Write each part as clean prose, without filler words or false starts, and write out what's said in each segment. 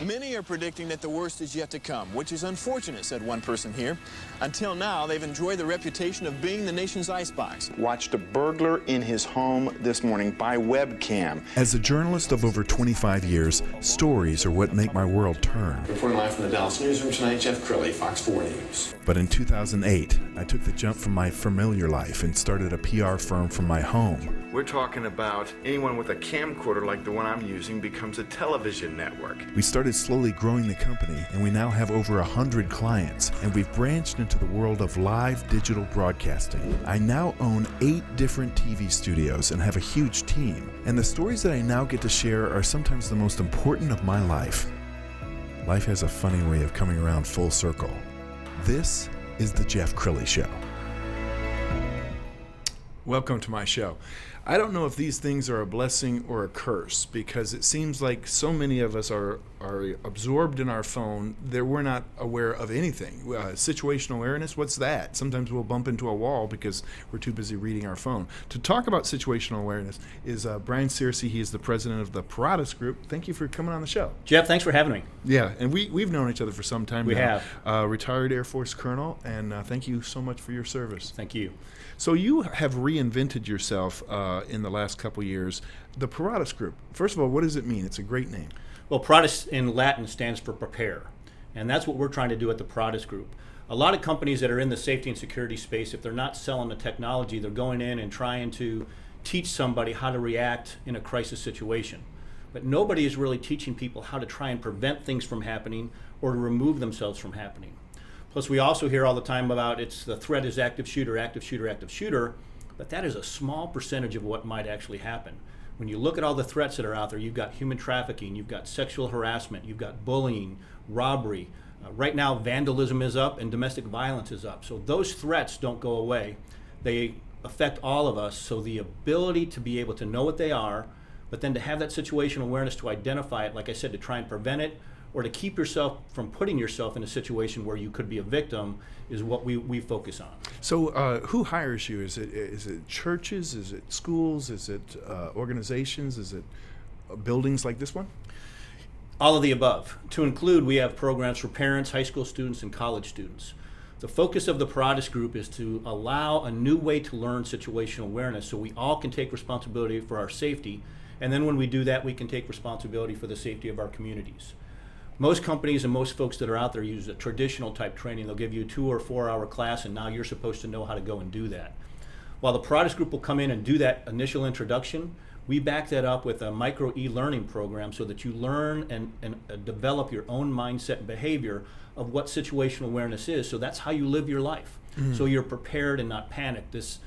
Many are predicting that the worst is yet to come, which is unfortunate, said one person here. Until now, they've enjoyed the reputation of being the nation's icebox. Watched a burglar in his home this morning by webcam. As a journalist of over 25 years, stories are what make my world turn. Reporting live from the Dallas newsroom tonight, Jeff Crilley, Fox 4 News. But in 2008, I took the jump from my familiar life and started a PR firm from my home. We're talking about anyone with a camcorder like the one I'm using becomes a television network. We started slowly growing the company, and we now have over 100 clients, and we've branched into the world of live digital broadcasting. I now own 8 different TV studios and have a huge team, and the stories that I now get to share are sometimes the most important of my life. Life has a funny way of coming around full circle. This is the Jeff Crilley Show. Welcome to my show. I don't know if these things are a blessing or a curse, because it seems like so many of us are absorbed in our phone that we're not aware of anything. Situational awareness, what's that? Sometimes we'll bump into a wall because we're too busy reading our phone. To talk about situational awareness is Brian Searcy. He is the president of the Paratus Group. Thank you for coming on the show. Jeff, thanks for having me. Yeah, and we've known each other for some time now. We have. Retired Air Force colonel, and thank you so much for your service. Thank you. So you have reinvented yourself in the last couple years. The Paratus Group, first of all, what does it mean? It's a great name. Well, Paratus in Latin stands for prepare, and that's what we're trying to do at the Paratus Group. A lot of companies that are in the safety and security space, if they're not selling the technology, they're going in and trying to teach somebody how to react in a crisis situation. But nobody is really teaching people how to try and prevent things from happening or to remove themselves from happening. Plus, we also hear all the time about the threat is active shooter, active shooter, active shooter, but that is a small percentage of what might actually happen. When you look at all the threats that are out there, you've got human trafficking, you've got sexual harassment, you've got bullying, robbery. Right now, vandalism is up and domestic violence is up. So those threats don't go away. They affect all of us. So the ability to be able to know what they are, but then to have that situational awareness to identify it, like I said, to try and prevent it, or to keep yourself from putting yourself in a situation where you could be a victim, is what we focus on. So who hires you? Is it churches? Is it schools? Is it organizations? Is it buildings like this one? All of the above. To include, we have programs for parents, high school students, and college students. The focus of the Paratus Group is to allow a new way to learn situational awareness so we all can take responsibility for our safety, and then when we do that, we can take responsibility for the safety of our communities. Most companies and most folks that are out there use a traditional type training. They'll give you a 2 or 4 hour class, and now you're supposed to know how to go and do that. While the Paratus Group will come in and do that initial introduction, we back that up with a micro e-learning program so that you learn and develop your own mindset and behavior of what situational awareness is. So that's how you live your life. Mm-hmm. So you're prepared and not panicked. This,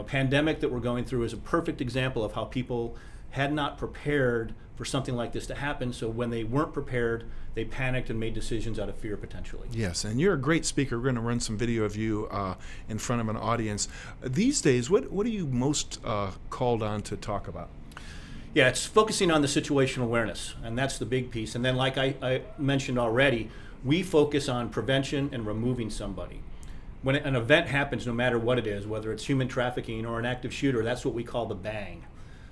pandemic that we're going through is a perfect example of how people had not prepared for something like this to happen, so when they weren't prepared, they panicked and made decisions out of fear potentially. Yes, and you're a great speaker. We're going to run some video of you in front of an audience. These days, what are you most called on to talk about? Yeah, it's focusing on the situational awareness, and that's the big piece. And then like I mentioned already, we focus on prevention and removing somebody. When an event happens, no matter what it is, whether it's human trafficking or an active shooter, that's what we call the bang.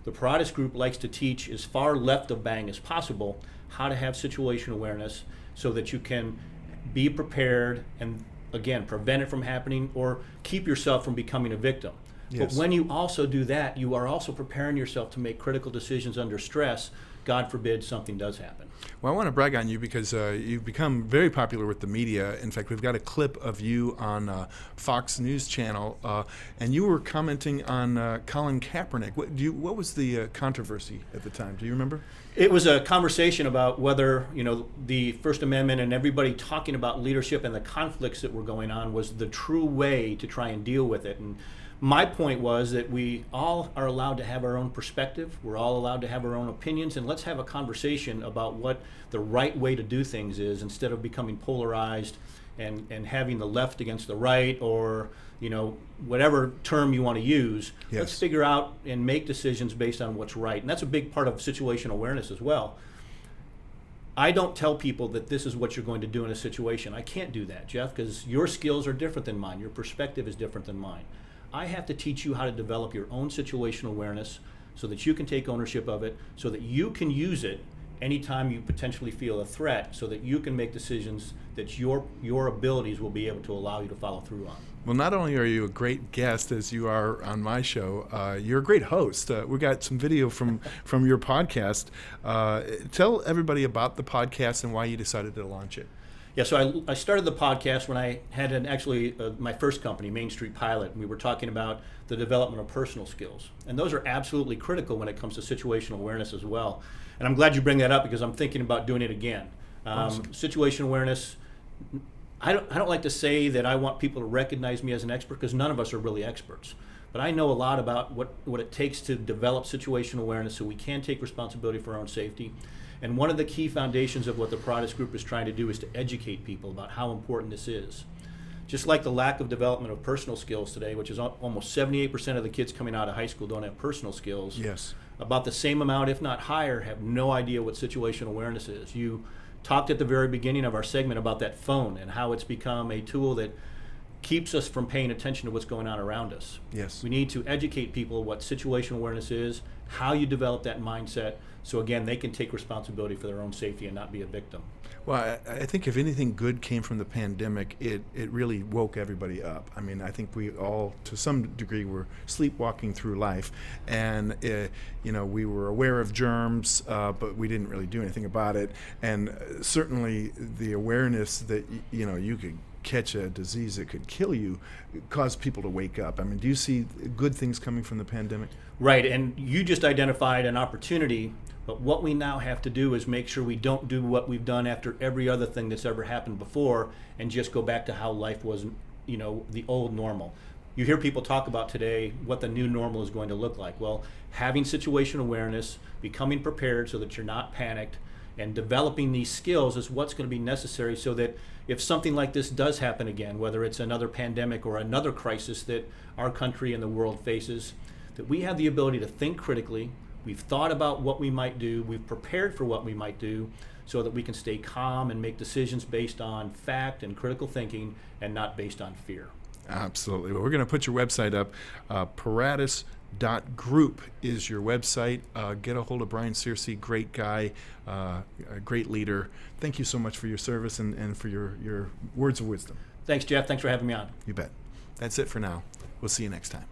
The Paratus Group likes to teach as far left of bang as possible how to have situational awareness so that you can be prepared and, again, prevent it from happening or keep yourself from becoming a victim. Yes. But when you also do that, you are also preparing yourself to make critical decisions under stress. God forbid something does happen. Well, I want to brag on you because you've become very popular with the media. In fact, we've got a clip of you on Fox News Channel, and you were commenting on Colin Kaepernick. What was the controversy at the time? Do you remember? It was a conversation about whether, the First Amendment and everybody talking about leadership and the conflicts that were going on was the true way to try and deal with it. And my point was that we all are allowed to have our own perspective. We're all allowed to have our own opinions, and let's have a conversation about what the right way to do things is instead of becoming polarized and having the left against the right or, whatever term you want to use. Yes. Let's figure out and make decisions based on what's right. And that's a big part of situational awareness as well. I don't tell people that this is what you're going to do in a situation. I can't do that, Jeff, because your skills are different than mine. Your perspective is different than mine. I have to teach you how to develop your own situational awareness so that you can take ownership of it, so that you can use it anytime you potentially feel a threat, so that you can make decisions that your abilities will be able to allow you to follow through on. Well, not only are you a great guest as you are on my show, you're a great host. We got some video from your podcast. Tell everybody about the podcast and why you decided to launch it. Yeah, so I started the podcast when I had my first company, Main Street Pilot, and we were talking about the development of personal skills. And those are absolutely critical when it comes to situational awareness as well. And I'm glad you bring that up because I'm thinking about doing it again. Awesome. Situational awareness, I don't like to say that I want people to recognize me as an expert because none of us are really experts. But I know a lot about what it takes to develop situational awareness so we can take responsibility for our own safety. And one of the key foundations of what the Paratus Group is trying to do is to educate people about how important this is. Just like the lack of development of personal skills today, which is almost 78% of the kids coming out of high school don't have personal skills. Yes. About the same amount, if not higher, have no idea what situational awareness is. You talked at the very beginning of our segment about that phone and how it's become a tool that keeps us from paying attention to what's going on around us. Yes. We need to educate people what situational awareness is, how you develop that mindset, so again, they can take responsibility for their own safety and not be a victim. Well, I think if anything good came from the pandemic, it really woke everybody up. I mean, I think we all, to some degree, were sleepwalking through life, and we were aware of germs, but we didn't really do anything about it. And certainly, the awareness that you could catch a disease that could kill you caused people to wake up. I mean, do you see good things coming from the pandemic? Right, and you just identified an opportunity. But what we now have to do is make sure we don't do what we've done after every other thing that's ever happened before and just go back to how life was, the old normal. You hear people talk about today what the new normal is going to look like. Well, having situational awareness, becoming prepared so that you're not panicked, and developing these skills is what's going to be necessary so that if something like this does happen again, whether it's another pandemic or another crisis that our country and the world faces, that we have the ability to think critically. We've thought about what we might do. We've prepared for what we might do so that we can stay calm and make decisions based on fact and critical thinking and not based on fear. Absolutely. Well, we're going to put your website up. Paratus.group is your website. Get a hold of Brian Searcy, great guy, a great leader. Thank you so much for your service and for your words of wisdom. Thanks, Jeff. Thanks for having me on. You bet. That's it for now. We'll see you next time.